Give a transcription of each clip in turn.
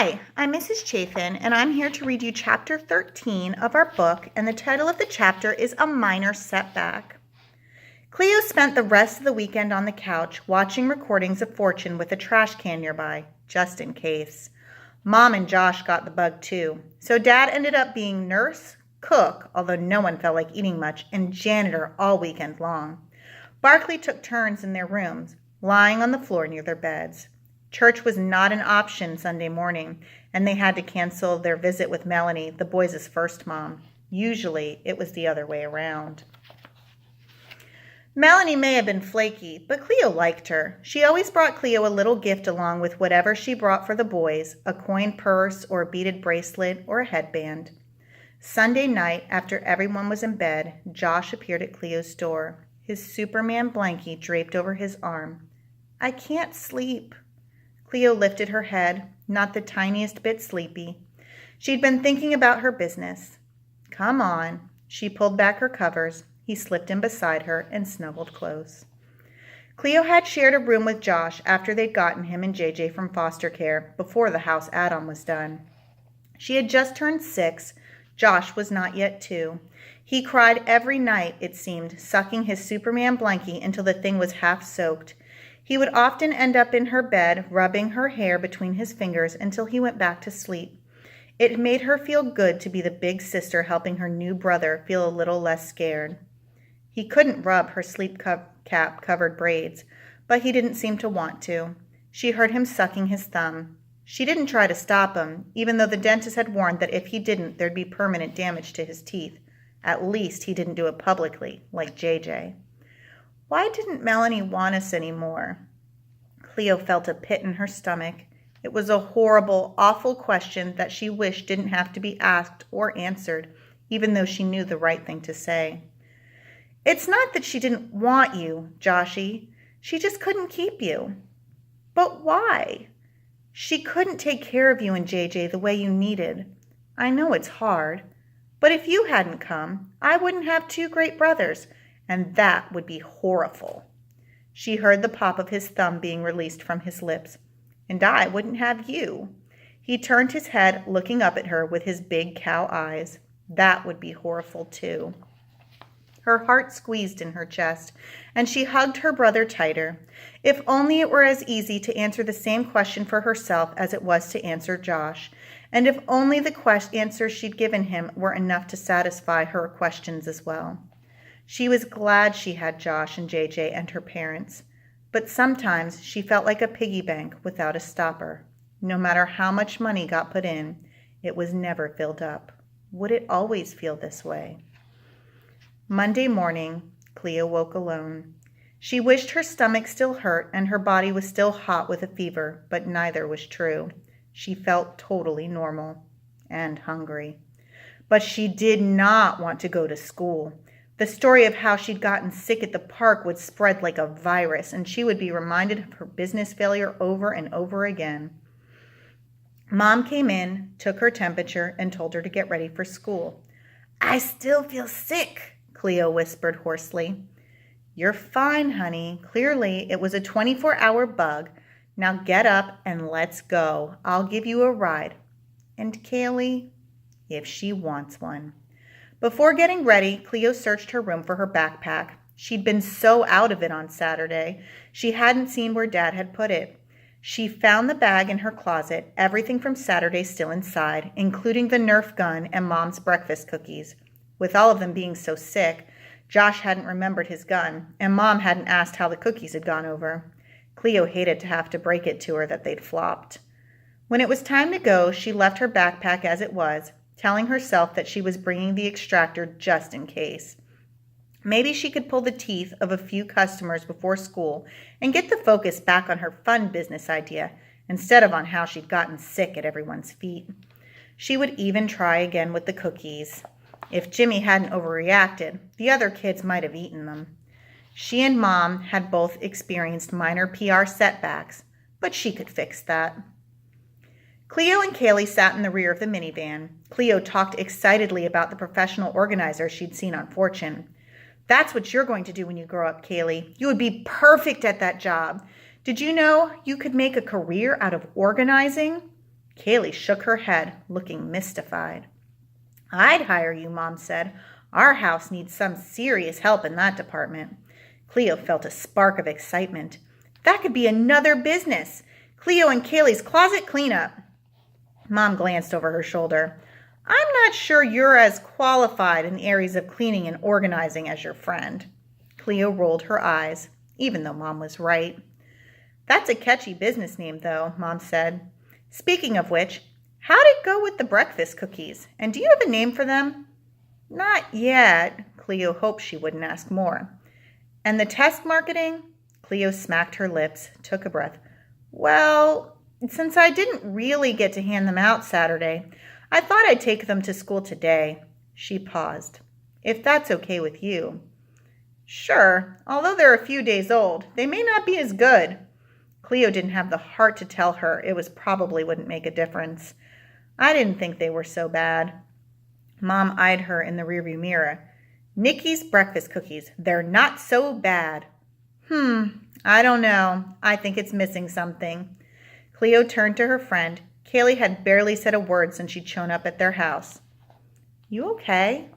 Hi, I'm Mrs. Chafin, and I'm here to read you Chapter 13 of our book, and the title of the chapter is A Minor Setback. Cleo spent the rest of the weekend on the couch watching recordings of Fortune with a trash can nearby, just in case. Mom and Josh got the bug too, so Dad ended up being nurse, cook, although no one felt like eating much, and janitor all weekend long. Barkley took turns in their rooms, lying on the floor near their beds. Church was not an option Sunday morning, and they had to cancel their visit with Melanie, the boys' first mom. Usually, it was the other way around. Melanie may have been flaky, but Cleo liked her. She always brought Cleo a little gift along with whatever she brought for the boys, a coin purse or a beaded bracelet or a headband. Sunday night, after everyone was in bed, Josh appeared at Cleo's door, his Superman blankie draped over his arm. "I can't sleep." Cleo lifted her head, not the tiniest bit sleepy. She'd been thinking about her business. "Come on." She pulled back her covers. He slipped in beside her and snuggled close. Cleo had shared a room with Josh after they'd gotten him and JJ from foster care, before the house add-on was done. She had just turned 6. Josh was not yet 2. He cried every night, it seemed, sucking his Superman blankie until the thing was half soaked. He would often end up in her bed, rubbing her hair between his fingers until he went back to sleep. It made her feel good to be the big sister helping her new brother feel a little less scared. He couldn't rub her sleep cap-covered braids, but he didn't seem to want to. She heard him sucking his thumb. She didn't try to stop him, even though the dentist had warned that if he didn't, there'd be permanent damage to his teeth. At least he didn't do it publicly, like JJ. Why didn't Melanie want us anymore? Cleo felt a pit in her stomach. It was a horrible, awful question that she wished didn't have to be asked or answered, even though she knew the right thing to say. "It's not that she didn't want you, Joshy. She just couldn't keep you." "But why?" "She couldn't take care of you and JJ the way you needed. I know it's hard. But if you hadn't come, I wouldn't have 2 great brothers, and that would be horrible." She heard the pop of his thumb being released from his lips. "And I wouldn't have you." He turned his head, looking up at her with his big cow eyes. That would be horrible too. Her heart squeezed in her chest, and she hugged her brother tighter. If only it were as easy to answer the same question for herself as it was to answer Josh, and if only the answers she'd given him were enough to satisfy her questions as well. She was glad she had Josh and JJ and her parents, but sometimes she felt like a piggy bank without a stopper. No matter how much money got put in, it was never filled up. Would it always feel this way? Monday morning, Cleo woke alone. She wished her stomach still hurt and her body was still hot with a fever, but neither was true. She felt totally normal and hungry. But she did not want to go to school. The story of how she'd gotten sick at the park would spread like a virus, and she would be reminded of her business failure over and over again. Mom came in, took her temperature, and told her to get ready for school. "I still feel sick," Cleo whispered hoarsely. "You're fine, honey. Clearly, it was a 24-hour bug. Now get up and let's go. I'll give you a ride. And Kaylee, if she wants one." Before getting ready, Cleo searched her room for her backpack. She'd been so out of it on Saturday, she hadn't seen where Dad had put it. She found the bag in her closet, everything from Saturday still inside, including the Nerf gun and Mom's breakfast cookies. With all of them being so sick, Josh hadn't remembered his gun, and Mom hadn't asked how the cookies had gone over. Cleo hated to have to break it to her that they'd flopped. When it was time to go, she left her backpack as it was, telling herself that she was bringing the extractor just in case. Maybe she could pull the teeth of a few customers before school and get the focus back on her fun business idea instead of on how she'd gotten sick at everyone's feet. She would even try again with the cookies. If Jimmy hadn't overreacted, the other kids might have eaten them. She and Mom had both experienced minor PR setbacks, but she could fix that. Cleo and Kaylee sat in the rear of the minivan. Cleo talked excitedly about the professional organizer she'd seen on Fortune. "That's what you're going to do when you grow up, Kaylee. You would be perfect at that job. Did you know you could make a career out of organizing?" Kaylee shook her head, looking mystified. I'd hire you, Mom said. Our house needs some serious help in that department. Cleo felt a spark of excitement. That could be another business. Cleo and Kaylee's closet cleanup. Mom glanced over her shoulder. I'm not sure you're as qualified in the areas of cleaning and organizing as your friend. Cleo rolled her eyes, even though Mom was right. That's a catchy business name, though, Mom said. Speaking of which, how'd it go with the breakfast cookies? And do you have a name for them? Not yet. Cleo hoped she wouldn't ask more. And the test marketing? Cleo smacked her lips, took a breath. Well, since I didn't really get to hand them out Saturday, I thought I'd take them to school today. She paused. If that's okay with you. Sure, although they're a few days old, they may not be as good. Cleo didn't have the heart to tell her it probably wouldn't make a difference. I didn't think they were so bad. Mom eyed her in the rearview mirror. Nikki's breakfast cookies, they're not so bad. I don't know. I think it's missing something. Cleo turned to her friend. Kaylee had barely said a word since she'd shown up at their house. You okay?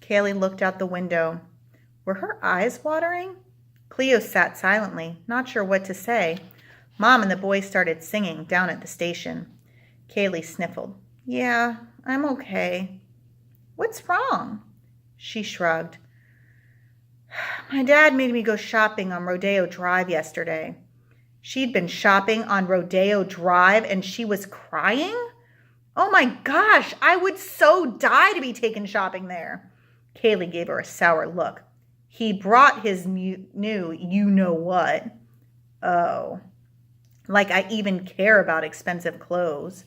Kaylee looked out the window. Were her eyes watering? Cleo sat silently, not sure what to say. Mom and the boys started singing down at the station. Kaylee sniffled. Yeah, I'm okay. What's wrong? She shrugged. My dad made me go shopping on Rodeo Drive yesterday. She'd been shopping on Rodeo Drive and she was crying? Oh my gosh, I would so die to be taken shopping there. Kaylee gave her a sour look. He brought his new you-know-what. Oh, like I even care about expensive clothes.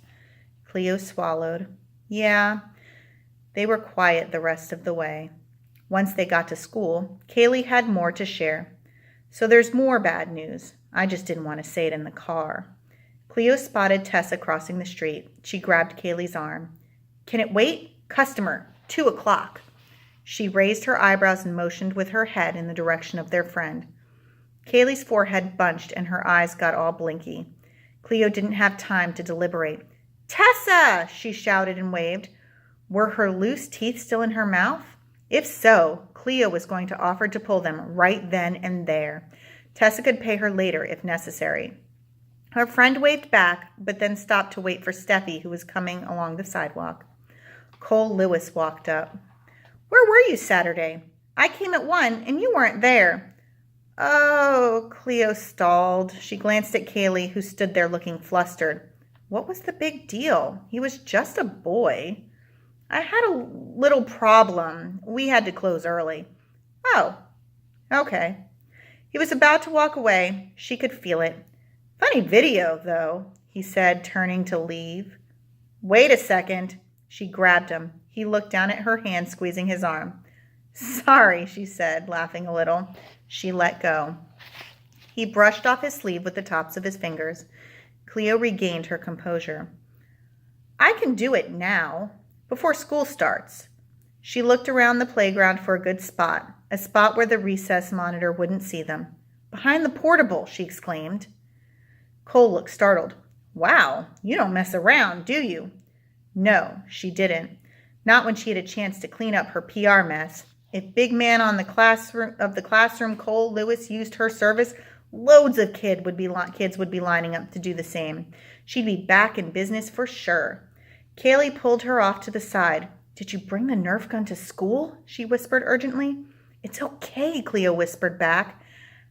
Cleo swallowed. Yeah, they were quiet the rest of the way. Once they got to school, Kaylee had more to share. So there's more bad news. I just didn't want to say it in the car. Cleo spotted Tessa crossing the street. She grabbed Kaylee's arm. Can it wait? Customer, 2:00. She raised her eyebrows and motioned with her head in the direction of their friend. Kaylee's forehead bunched and her eyes got all blinky. Cleo didn't have time to deliberate. Tessa! She shouted and waved. Were her loose teeth still in her mouth? If so, Cleo was going to offer to pull them right then and there. Tessa could pay her later if necessary. Her friend waved back, but then stopped to wait for Steffi, who was coming along the sidewalk. Cole Lewis walked up. Where were you Saturday? I came at 1 and you weren't there. Oh, Cleo stalled. She glanced at Kaylee, who stood there looking flustered. What was the big deal? He was just a boy. I had a little problem. We had to close early. Oh, okay. He was about to walk away. She could feel it. Funny video, though, he said, turning to leave. Wait a second. She grabbed him. He looked down at her hand, squeezing his arm. Sorry, she said, laughing a little. She let go. He brushed off his sleeve with the tops of his fingers. Cleo regained her composure. I can do it now, before school starts. She looked around the playground for a good spot, a spot where the recess monitor wouldn't see them. Behind the portable, she exclaimed. Cole looked startled. Wow, you don't mess around, do you? No, she didn't. Not when she had a chance to clean up her PR mess. If big man on the classroom Cole Lewis used her service, loads of kids would be lining up to do the same. She'd be back in business for sure. Kaylee pulled her off to the side. Did you bring the Nerf gun to school? She whispered urgently. It's okay, Cleo whispered back.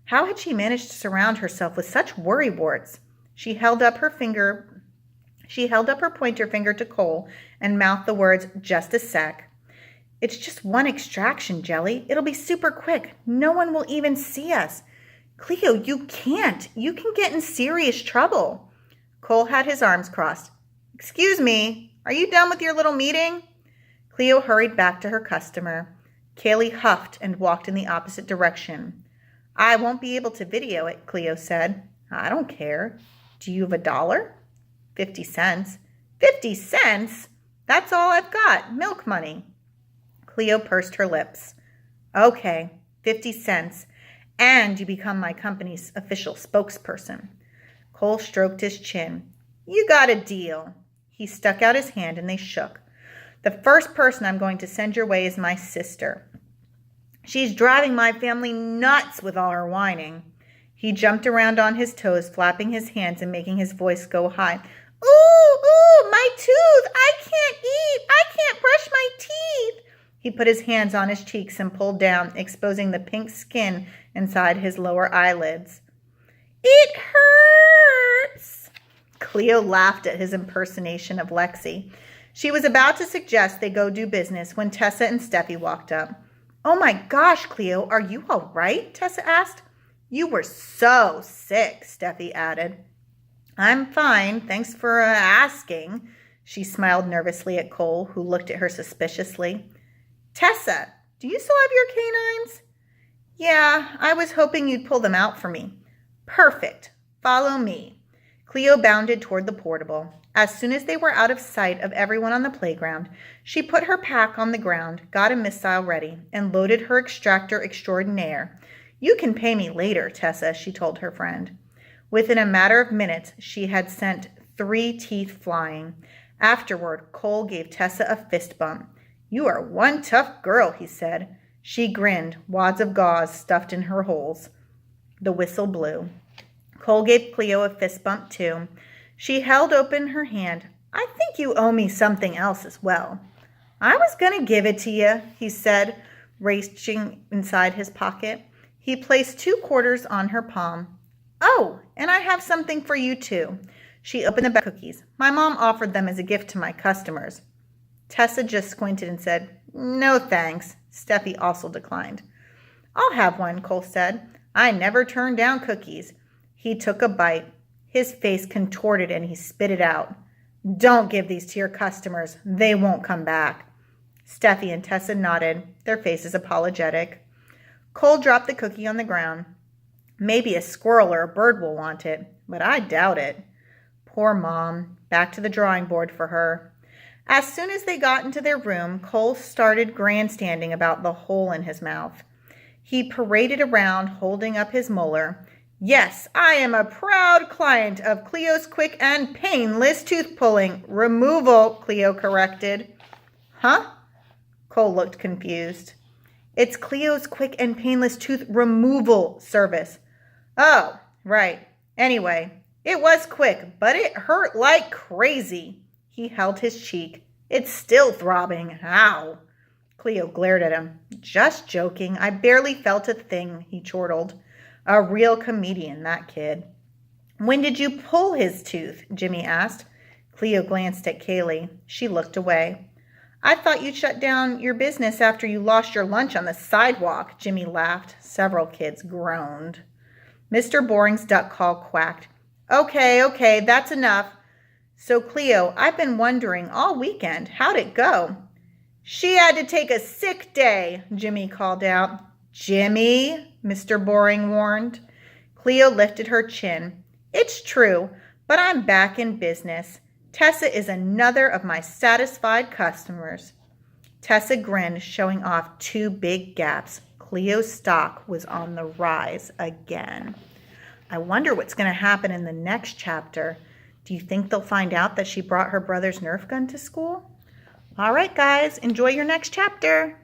How had she managed to surround herself with such worrywarts? She held up her pointer finger to Cole and mouthed the words, just a sec. It's just one extraction, Jelly. It'll be super quick. No one will even see us. Cleo, you can't. You can get in serious trouble. Cole had his arms crossed. Excuse me. Are you done with your little meeting? Cleo hurried back to her customer. Kaylee huffed and walked in the opposite direction. I won't be able to video it, Cleo said. I don't care. Do you have $1? 50 cents. 50 cents? That's all I've got. Milk money. Cleo pursed her lips. Okay, 50 cents. And you become my company's official spokesperson. Cole stroked his chin. You got a deal. He stuck out his hand and they shook. The first person I'm going to send your way is my sister. She's driving my family nuts with all her whining. He jumped around on his toes, flapping his hands and making his voice go high. Ooh, my tooth! I can't eat! I can't brush my teeth! He put his hands on his cheeks and pulled down, exposing the pink skin inside his lower eyelids. It hurts! Cleo laughed at his impersonation of Lexi. She was about to suggest they go do business when Tessa and Steffi walked up. Oh my gosh, Cleo, are you all right? Tessa asked. You were so sick, Steffi added. I'm fine, thanks for asking. She smiled nervously at Cole, who looked at her suspiciously. Tessa, do you still have your canines? Yeah, I was hoping you'd pull them out for me. Perfect. Follow me. Cleo bounded toward the portable. As soon as they were out of sight of everyone on the playground, she put her pack on the ground, got a missile ready, and loaded her extractor extraordinaire. You can pay me later, Tessa, she told her friend. Within a matter of minutes, she had sent 3 teeth flying. Afterward, Cole gave Tessa a fist bump. You are one tough girl, he said. She grinned, wads of gauze stuffed in her holes. The whistle blew. Cole gave Cleo a fist bump, too. She held open her hand. I think you owe me something else as well. I was going to give it to you, he said, reaching inside his pocket. He placed 2 quarters on her palm. Oh, and I have something for you, too. She opened the bag of cookies. My mom offered them as a gift to my customers. Tessa just squinted and said, No thanks. Steffi also declined. I'll have one, Cole said. I never turn down cookies. He took a bite. His face contorted and he spit it out. Don't give these to your customers. They won't come back. Steffi and Tessa nodded, their faces apologetic. Cole dropped the cookie on the ground. Maybe a squirrel or a bird will want it, but I doubt it. Poor Mom. Back to the drawing board for her. As soon as they got into their room, Cole started grandstanding about the hole in his mouth. He paraded around, holding up his molar. Yes, I am a proud client of Cleo's quick and painless tooth pulling. Removal, Cleo corrected. Huh? Cole looked confused. It's Cleo's quick and painless tooth removal service. Oh, right. Anyway, it was quick, but it hurt like crazy. He held his cheek. It's still throbbing. Ow. Cleo glared at him. Just joking. I barely felt a thing, he chortled. A real comedian, that kid. When did you pull his tooth? Jimmy asked. Cleo glanced at Kaylee. She looked away. I thought you'd shut down your business after you lost your lunch on the sidewalk, Jimmy laughed. Several kids groaned. Mr. Boring's duck call quacked. Okay, that's enough. So, Cleo, I've been wondering all weekend, how'd it go? She had to take a sick day, Jimmy called out. Jimmy, Mr. Boring warned. Cleo lifted her chin. It's true, but I'm back in business. Tessa is another of my satisfied customers. Tessa grinned, showing off 2 big gaps. Cleo's stock was on the rise again. I wonder what's going to happen in the next chapter. Do you think they'll find out that she brought her brother's Nerf gun to school? All right, guys, enjoy your next chapter.